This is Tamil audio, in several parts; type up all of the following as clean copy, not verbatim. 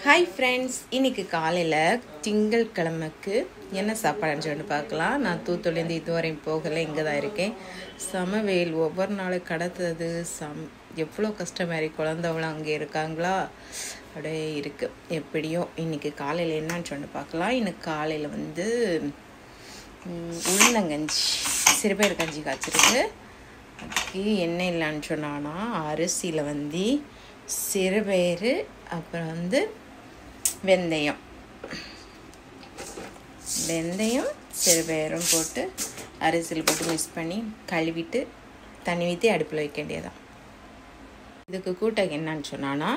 ஹாய் ஃப்ரெண்ட்ஸ், இன்றைக்கி காலையில் திங்கட்கிழமைக்கு என்ன சாப்பாடுன்னு சொல்லிட்டு பார்க்கலாம். நான் தூத்துலேருந்து இதுவரையும் போகலை, இங்கே தான் இருக்கேன். சமவேல் ஒவ்வொரு நாளும் கடத்துறது எவ்வளோ கஷ்டமாரி குழந்தவளும் அங்கே இருக்காங்களா அப்படியே இருக்குது. எப்படியோ இன்றைக்கி காலையில் என்னன்னு சொல்லிட்டு பார்க்கலாம். இன்னைக்கு காலையில் உளுந்தங்கஞ்சி சிறுபயிறு கஞ்சி காய்ச்சிருக்கு. அதுக்கு என்ன இல்லைன்னு சொன்னான்னா அரிசியில் சிறுபயிறு அப்புறம் வெந்தயம் சிறுபயிரும் போட்டு அரிசியில் போட்டு மிக்ஸ் பண்ணி கழுவிட்டு தண்ணி ஊற்றி அடுப்பில் வைக்க வேண்டியதான். இதுக்கு கூட்டக்கு என்னன்னு சொன்னான்னா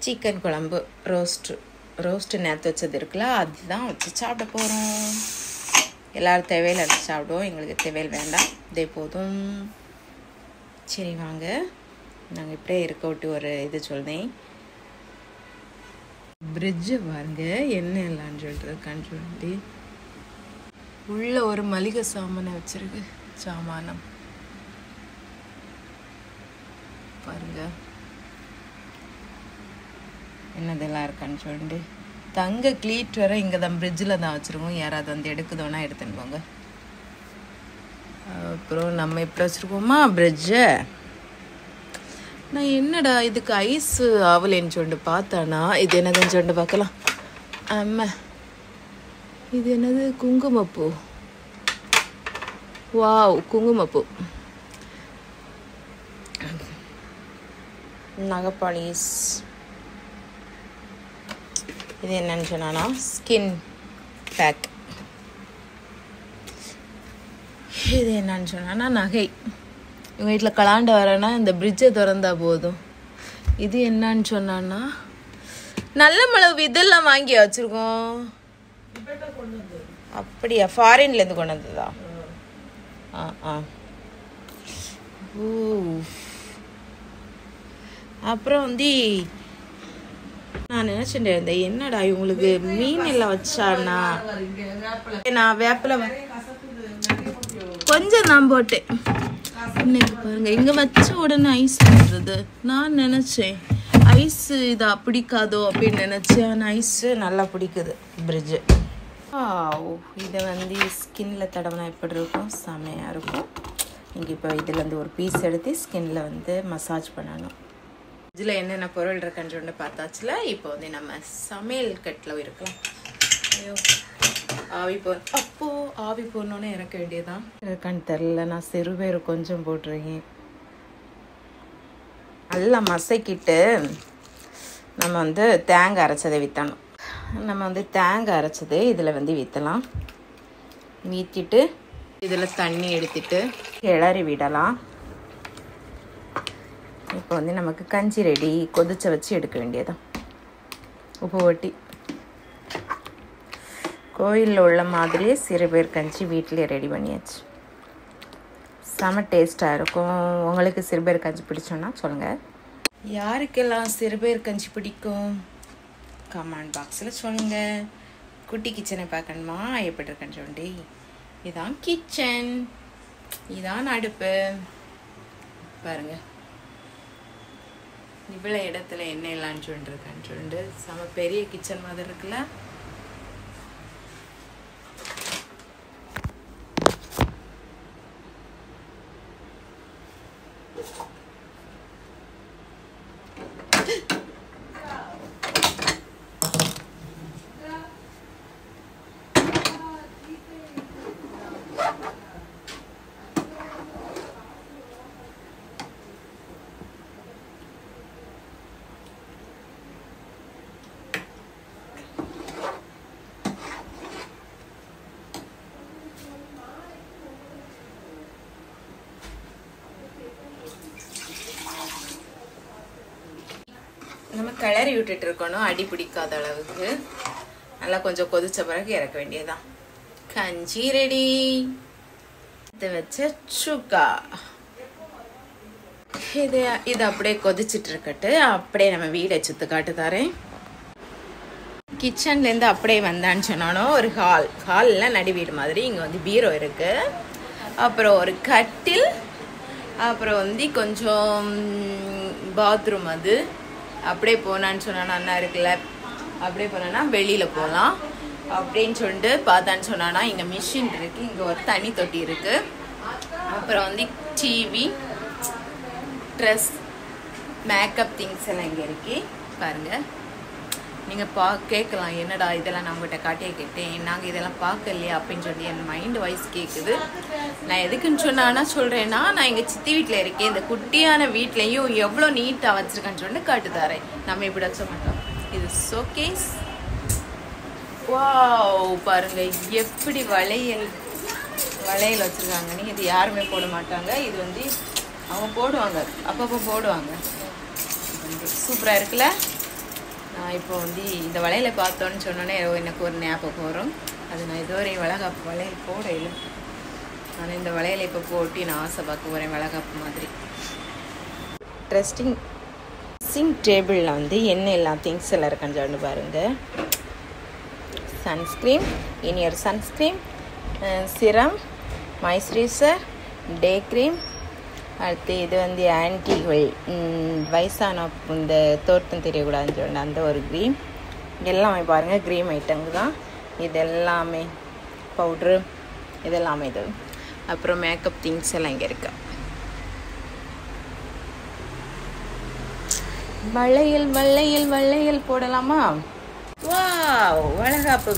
சிக்கன் குழம்பு ரோஸ்ட்டு நேற்று வச்சது இருக்குல்ல, அதுதான் வச்சு சாப்பிட போகிறோம். எல்லோரும் தேவையில் அடித்து சாப்பிடுவோம், எங்களுக்கு தேவையில் வேண்டாம், இதே போதும். சரி வாங்க, நாங்கள் இப்படியே இருக்க விட்டு ஒரு இது சொல்றேன். பிரிட்ஜு பாருங்க என்ன இல்லைன்னு சொல்லிட்டுருக்கான்னு சொல்லிட்டு உள்ள ஒரு மளிகை சாமானை வச்சிருக்கு. சாமானம் பாருங்க என்னதெல்லாம் இருக்கான்னு சொல்லிட்டு. தங்க கிளீட் வர இங்கே தான் பிரிட்ஜில் தான் வச்சுருக்கோம். யாராவது எடுக்குதோன்னா எடுத்துன்னு போங்க. அப்புறம் நம்ம எப்படி வச்சுருக்கோமா பிரிட்ஜை. நான் என்னடா இதுக்கு ஐஸ் ஆவலேன்னு சொல்லிட்டு பார்த்தானா இது என்னதுன்னு சொல்லிட்டு பார்க்கலாம். ஆமாம், இது என்னது குங்குமப்பூ. வாவ், குங்குமப்பூ. நகப்பாலிஸ். இது என்னன்னு சொன்னானா ஸ்கின் பேக். இது என்னன்னு சொன்னான்னா நகை. இவங்க வீட்டில் கலாண்ட வரேன்னா இந்த பிரிட்ஜை திறந்தா போதும். இது என்னன்னு சொன்னான்னா நல்ல மிளகு இதெல்லாம் வாங்கி வச்சுருக்கோம். அப்படியா, ஃபாரின்லேருந்து கொண்டு வந்ததா? அப்புறம் நான் நினச்சிட்டு இருந்தேன் என்னடா இவங்களுக்கு மீன் எல்லாம் வச்சானா. நான் வேப்பில கொஞ்சம் நான் போட்டேன். இன்னைக்கு பாருங்க இங்க வச்ச உடனே ஐஸ் இருந்தது. நான் நினைச்சேன் ஐஸ் இதா பிடிக்காதோ அப்படின்னு நினைச்சேன். ஆனால் ஐஸு நல்லா பிடிக்குது பிரிட்ஜு. இதை ஸ்கின்ல தடவினா எப்படி இருக்கும், செமையாக இருக்கும். இங்கே இப்போ இதுலேருந்து ஒரு பீஸ் எடுத்து ஸ்கின்ல மசாஜ் பண்ணணும். இதில் என்னென்ன பொருள் இருக்குன்னு சொல்லிட்டு பார்த்தாச்சுல. இப்போ நம்ம சமையல் கட்டில் இருக்கலாம். ஐயோ ஆவி போடணுன்னு இறக்க வேண்டியதான். இருக்கான்னு தெரில. நான் சிறுபயிறு கொஞ்சம் போட்டிருக்கேன். நல்லா மசக்கிட்டு நம்ம தேங்காய் அரைச்சதை விற்றணும். நம்ம தேங்காய் அரைச்சது இதில் விற்றலாம். வீற்றிட்டு இதில் தண்ணி எடுத்துட்டு கிளறி விடலாம். இப்போ நமக்கு கஞ்சி ரெடி. கொதிச்ச வச்சு எடுக்க வேண்டியதான். உப்பு ஒட்டி கோயிலில் உள்ள மாதிரியே சிறுபயிறு கஞ்சி வீட்டிலே ரெடி பண்ணியாச்சு. செம டேஸ்ட்டாக இருக்கும். உங்களுக்கு சிறுபயிறு கஞ்சி பிடிச்சோன்னா சொல்லுங்கள். யாருக்கெல்லாம் சிறுபயிறு கஞ்சி பிடிக்கும் கமெண்ட் பாக்ஸில் சொல்லுங்கள். குட்டி கிச்சனை பார்க்கணுமா எப்படி இருக்குன்னு சொல்லி. இதான் கிச்சன், இதான் அடுப்பு பாருங்கள். இவ்வளோ இடத்துல என்ன இல்லைன்னு சொல்லிட்டுருக்கான்னு சொல்லிட்டு செம பெரிய கிச்சன் மாதிரி இருக்குல்ல. நம்ம கிளறி விட்டுட்டு இருக்கணும், அடி பிடிக்காத அளவுக்கு. நல்லா கொஞ்சம் கொதிச்ச பிறகு இறக்க வேண்டியதான். கஞ்சி ரெடி. இதை வச்ச சுக்கா. இது அப்படியே கொதிச்சுட்டு இருக்கட்டு. அப்படியே நம்ம வீடை சுத்து காட்டு தரேன். கிச்சன்லேருந்து அப்படியே வந்தான்னு சொன்னாலும் ஒரு ஹாலில் நடு வீடு மாதிரி. இங்கே பீரோ இருக்கு, அப்புறம் ஒரு கட்டில், அப்புறம் கொஞ்சம் பாத்ரூம். அது அப்படியே போனான்னு சொன்னா அண்ணா இருக்குல்ல, அப்படியே போனோன்னா வெளியில் போகலாம் அப்படின்னு சொல்லிட்டு பார்த்தான்னு சொன்னான்னா இங்கே மிஷின் இருக்குது, இங்கே ஒரு தனி தொட்டி இருக்குது, அப்புறம் வந்து டிவி, ட்ரெஸ், மேக்கப் திங்ஸ் எல்லாம் இங்கே இருக்கு பாருங்கள். நீங்கள் கேட்கலாம், என்னடா இதெல்லாம் நான் உங்கள்கிட்ட காட்டியே கேட்டேன், நாங்கள் இதெல்லாம் பார்க்கலையா அப்படின்னு சொல்லி என் மைண்டு வாய்ஸ் கேட்குது. நான் எதுக்குன்னு சொன்னான்னா சொல்கிறேன்னா, நான் எங்கள் சித்தி வீட்டில் இருக்கேன், இந்த குட்டியான வீட்லேயும் எவ்வளோ நீட்டாக வச்சுருக்கேன்னு சொல்லிட்டு காட்டு தரேன். நம்ம இப்படி வச்ச மாட்டோம். இது ஷோகேஸ். வாவ் பாருங்க எப்படி வளையல் வச்சுருக்காங்கன்னு. இது யாருமே போட மாட்டாங்க, இது வந்து அவங்க போடுவாங்க, அப்பப்போ போடுவாங்க. சூப்பராக இருக்குல்ல. நான் இப்போ வந்து இந்த வளையலை பார்த்தோன்னு சொன்னோன்னே எனக்கு ஒரு ஞாபகம் வரும். அது நான் இதுவரை வளைகாப்பு வளையல் போடையில, நான் இந்த வளையலை இப்போ போட்டு நான் ஆசை பார்க்க போகிறேன் வளைகாப்பு மாதிரி. ட்ரெஸ்ஸிங் டேபிளில் வந்து என்ன எல்லாம் திங்ஸ் எல்லாம் இருக்கான்னு சொல்லி பாருங்கள். சன்ஸ்க்ரீம், இனியர் சன்ஸ்க்ரீம், சிரம், மாய்ஸ்சரைசர், டே க்ரீம், அடுத்து இது வந்து ஆன்டிகள் வயசான இந்த தோட்டம் தெரியக்கூடாதுன்னு சொன்ன அந்த ஒரு க்ரீம். எல்லாமே பாருங்கள் க்ரீம் ஐட்டங்க தான் இது எல்லாமே. பவுட்ரு இதெல்லாமே இது. அப்புறம் மேக்கப் திங்ஸ் எல்லாம் இங்கே இருக்கு. வளையல் போடலாமா? வாவ் வளைகாப்பு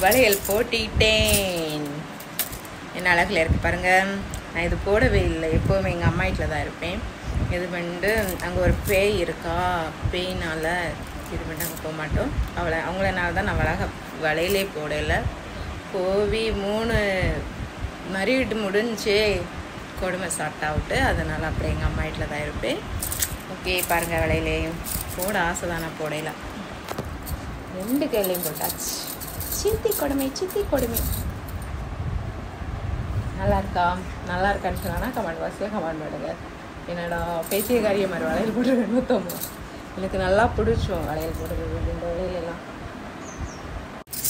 வளையல் போட்டிட்டேன். என்ன அழகில் இருக்கு பாருங்கள். நான் இது போடவே இல்லை, எப்போவுமே எங்கள் அம்மா வீட்டில் தான் இருப்பேன். இது பண்ணிட்டு அங்கே ஒரு பேய் இருக்கா, பேயினால் இது பண்ணிட்டு அங்கே போக மாட்டோம். அவங்களனால தான் நான் வளையலே போடலை. கோவி 3 மறிவிட்டு முடிஞ்சு கொடுமை ஸ்டார்ட் ஆகிட்டு, அதனால் அப்படியே எங்கள் அம்மா வீட்டில் தான் இருப்பேன். ஓகே பாருங்கள், வளையலையும் போட ஆசை தான், நான் போடல. 2 கையிலையும் போட்டாச்சு. சித்தி கொடுமை. நல்லா இருக்கான்னு சொன்னா கமெண்ட் பாக்ஸில் கமெண்ட் பண்ணுங்க. என்னடா பேச்சியக்காரிய மாதிரி வளையல் போட்டு மொத்தம் எனக்கு நல்லா பிடிச்சோம் வளையல் போடுறது. இந்த வளையலெல்லாம்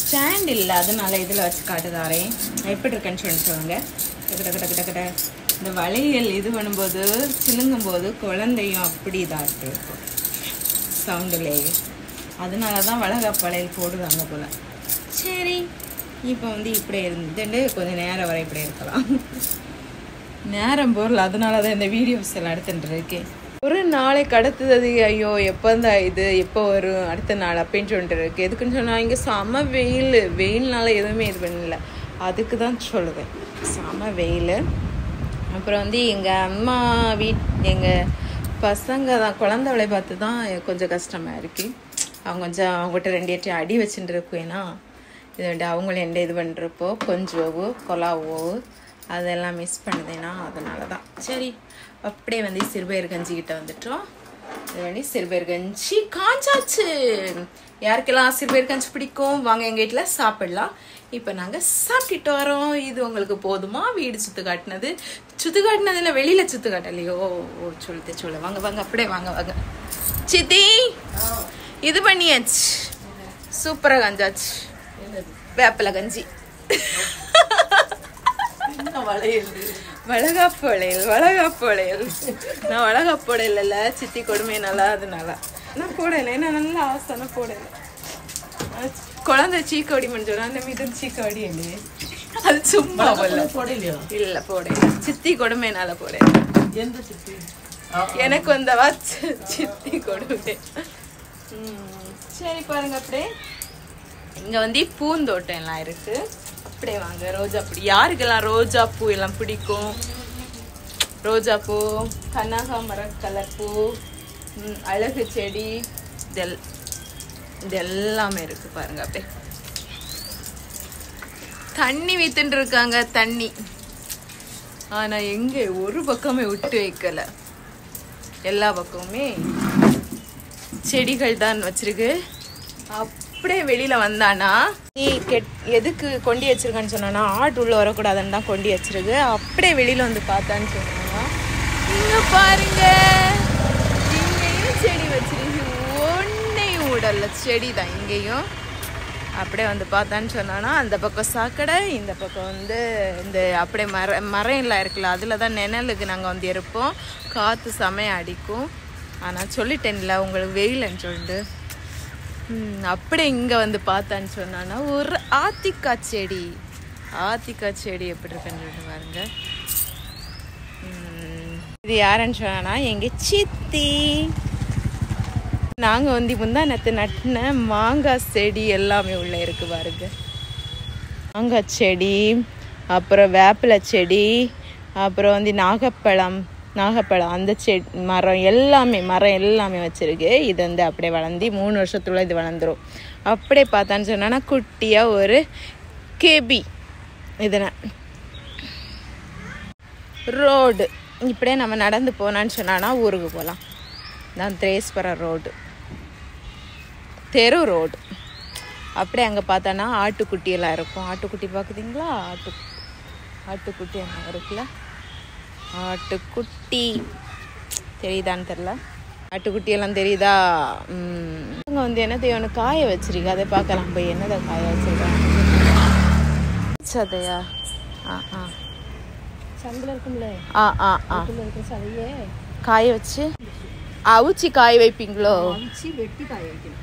ஸ்டாண்ட் இல்லை, அதனால இதில் வச்சு காட்டுதாரேன். எப்படி இருக்குன்னு சொல்லுங்க. கிட்ட இந்த வளையல் இது பண்ணும்போது சிலுங்கும் போது குழந்தையும் அப்படி இதாக இருக்கும் சவுண்டுலேயே. அதனால தான் வளைகாப்பு வளையல் போடுவாங்க போல். சரி இப்போ வந்து இப்படி இருந்துட்டு கொஞ்சம் நேரம் வரை இப்படி இருக்கலாம். நேரம் போகல, அதனால தான் இந்த வீடியோஸ் எல்லாம் எடுத்துட்டு இருக்கேன். ஒரு நாளைக்கு அடுத்தது ஐயோ எப்போ தான் எப்போ வரும் அடுத்த நாள் அப்படின்னு சொல்லிட்டு இருக்கு. எதுக்குன்னு சொன்னால் இங்கே செம வெயில்னால எதுவுமே இது பண்ணல, அதுக்கு தான் சொல்லுவேன். செம வெயில். அப்புறம் வந்து எங்கள் அம்மா எங்கள் பசங்க தான் குழந்தைவளை பார்த்து தான் கொஞ்சம் கஷ்டமாக இருக்குது. அவங்க கொஞ்சம் அவங்ககிட்ட 2 அடி வச்சுட்டு இருக்கும். ஏன்னா இது அவங்கள எந்த இது பண்ணுறப்போ கொஞ்சோவோ கொலாவோ அதெல்லாம் மிஸ் பண்ணுதுன்னா அதனால தான். சரி அப்படியே வந்து சிறுபயிர் கஞ்சிக்கிட்ட வந்துட்டோம். இது வந்து சிறுபயிர் கஞ்சி காஞ்சாச்சு. யாருக்கெல்லாம் சிறுபயிர் கஞ்சி பிடிக்கும் வாங்க எங்கள் வீட்டில் சாப்பிடலாம். இப்போ நாங்கள் சாப்பிட்டுட்டு வரோம். இது உங்களுக்கு போதுமா? வீடு சுற்று காட்டினது இல்லை, வெளியில் சுற்று காட்டலையோ? சொல்ல வாங்க அப்படியே வாங்க. சித்தி இது பண்ணியாச்சு, சூப்பராக கஞ்சாச்சு. வேப்பிலை கஞ்சி, வளைகாப்பு வளையல். நான் வளைகாப்பு போடல, சித்தி கொடுமை நல்லா அதனால நான் போடலை. ஏன்னா நல்லா ஆசை போடலை. குழந்தை சீக்கோடி முடிஞ்சோன்னா அந்த மீது சீக்கோடி இல்லையே, அது சும்மா போடலையோ? இல்லை போடல, சித்தி கொடுமைனால போடல. எந்த சித்தி? எனக்கு வந்தவா சித்தி கொடுமை. சரி பாருங்க, அப்படியே இங்கே வந்து பூந்தோட்டம் எல்லாம் இருக்குது. அப்படியே வாங்க. ரோஜா பூ, யாருக்கெல்லாம் ரோஜா பூ எல்லாம் பிடிக்கும்? ரோஜா பூ, கனகாமர கலர் பூ, அழகு செடி, இது எல்லாமே இருக்குது பாருங்க. அப்படியே தண்ணி வித்துட்டு இருக்காங்க, தண்ணி. ஆனால் எங்கே ஒரு பக்கமே விட்டு வைக்கல, எல்லா பக்கமுமே செடிகள் தான் வச்சிருக்கு. அப்படியே வெளியில் வந்தானா நீ எதுக்கு கொண்டு வச்சிருக்கான்னு சொன்னானா ஆடு உள்ளே வரக்கூடாதுன்னு தான் கொண்டு வச்சிருக்கு. அப்படியே வெளியில் வந்து பார்த்தான்னு சொன்னாங்க. இங்கே பாருங்க, இங்கேயும் செடி வச்சிருக்கு, ஒன்றையும் விடல, செடி தான் இங்கேயும். அப்படியே வந்து பார்த்தான்னு சொன்னானா அந்த பக்கம் சாக்கடை, இந்த பக்கம் வந்து இந்த அப்படியே மரம் எல்லாம் இருக்குல்ல, அதில் தான் நிழலுக்கு நாங்கள் வந்து இருப்போம். காற்று செமையாக அடிக்கும். ஆனால் சொல்லிட்டேன்ல உங்களுக்கு வெயில்னு சொல்லிட்டு. அப்படியே இங்கே வந்து பார்த்தான்னு சொன்னான்னா ஒரு ஆத்திக்காய் செடி எப்படி இருக்குன்னு பாருங்க. இது யாருன்னு சொன்னா எங்கள் சித்தி. நாங்கள் வந்து முந்தா நேற்று நட்டின மாங்காய் செடி எல்லாமே உள்ளே இருக்குது பாருங்க. மாங்காய் செடி, அப்புறம் வேப்பிலை செடி, அப்புறம் வந்து நாகப்பழம் அந்த மரம் எல்லாமே வச்சுருக்கு. இது வந்து அப்படியே வளர்ந்து 3 வருஷத்துக்குள்ள இது வளர்ந்துடும். அப்படியே பார்த்தான்னு சொன்னா குட்டியாக ஒரு கேபி. இதனை ரோடு இப்படியே நம்ம நடந்து போனான்னு சொன்னா ஊருக்கு போகலாம். தான் திரேஸ்வரம் ரோடு, தெரு ரோடு. அப்படியே அங்கே பார்த்தோன்னா ஆட்டுக்குட்டியெல்லாம் இருக்கும். ஆட்டுக்குட்டி பார்க்குறீங்களா? ஆட்டுக்குட்டி அங்கே இருக்குல்ல, ஆட்டுக்குட்டி தெரியுதான்னு தெரில. ஆட்டுக்குட்டியெல்லாம் தெரியுதா? அங்கே வந்து என்னதை ஒன்று காய வச்சிருக்கு, அதை பார்க்கலாம் போய். என்னதை காய வச்சிருக்காங்க? சதையா? சங்கில் இருக்கும்ல, சதையே காய வச்சு அவிச்சி காய வைப்பீங்களோ? அவிச்சி வெட்டி காய வைக்கணும்.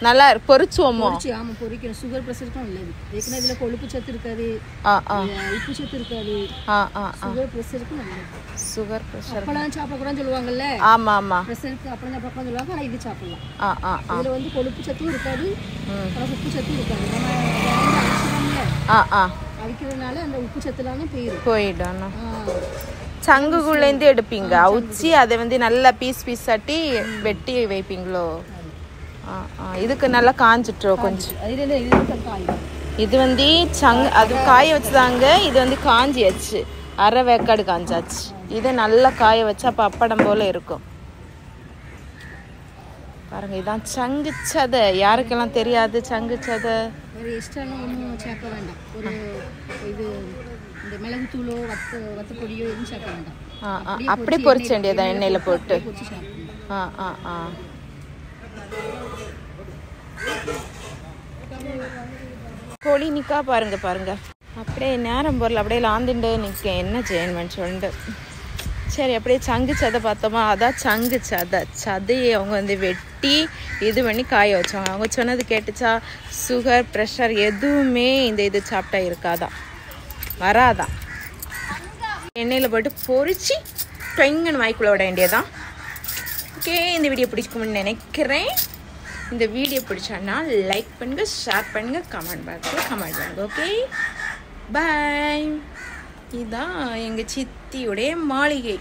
நல்லா பொரிச்சுவோமோ? ஆமாம், பொரிக்கணும். சுகர் ப்ரெஷருக்கும் நல்லது. ஏற்கனவே இதில் கொழுப்பு சத்து இருக்காது, உப்பு சத்து இருக்காது. சுகர் ப்ரெஷருக்கும் நல்லது. சுகர் ப்ரெஷர் அப்பளம் சாப்பிடக்கூடாதுன்னு சொல்லுவாங்கல்ல. ஆமாம் ஆமாம், ப்ரெஷருக்கு அப்பளம் சாப்பிடக்கூடாதுன்னு சொல்லுவாங்க. ஆனால் இது சாப்பிடலாம். இதில் வந்து கொழுப்பு சத்தும் இருக்காது, உப்பு சத்தும் இருக்காது. நம்ம அவிக்கிறதுனால அந்த உப்பு சத்துலாமே போயிடும். சங்குக்குள்ளேருந்து எடுப்பீங்க அவிச்சி, அதை வந்து நல்லா பீஸ் ஆட்டி வெட்டி வைப்பீங்களோ? இதுக்கு நல்லா காஞ்சிட்டுரும் கொஞ்சம். இது வந்து அது காய வச்சுதாங்க. இது வந்து காஞ்சியாச்சு, அரை வேக்காடு காஞ்சாச்சு. இதை நல்லா காய வச்சு அப்போ அப்படம் போல இருக்கும் பாருங்க. இதான் சங்கு சதை. யாருக்கெல்லாம் தெரியாது சங்கு சதை? சேர்க்க வேண்டாம். ஒரு இது இந்த மிளகுத்தூளோ வத்தப்பொடியோ எதுவும் சேர்க்க வேண்டாம். அப்படி பொரிச்ச வேண்டியதா எண்ணெயில் போட்டு. கோழி நிக்கா பாருங்க. அப்படியே நேரம் போறல, அப்படியே லாந்துண்டு நிற்க. என்ன செய்யணும்னு சொல்லிட்டு சரி அப்படியே சங்கு சதை பார்த்தோமா? அதான் சங்கு சதையை அவங்க வந்து வெட்டி இது பண்ணி காய வச்சாங்க. அவங்க சொன்னது கேட்டுச்சா? சுகர் ப்ரெஷர் எதுவுமே இந்த இது சாப்பிட்டா இருக்காதான், வராதான். எண்ணெயில் போட்டு பொரிச்சு டொங்கன்னு வாய்க்குள்ள விட வேண்டியதான். ஓகே, இந்த வீடியோ பிடிக்கும்னு நினைக்கிறேன். இந்த வீடியோ பிடிச்சான்னா லைக் பண்ணுங்க, ஷேர் பண்ணுங்க, கமெண்ட் பாக்ஸில் கமெண்ட் பண்ணுங்க. ஓகே, பாய். இதுதான் எங்கள் சித்தியுடைய மாளிகை.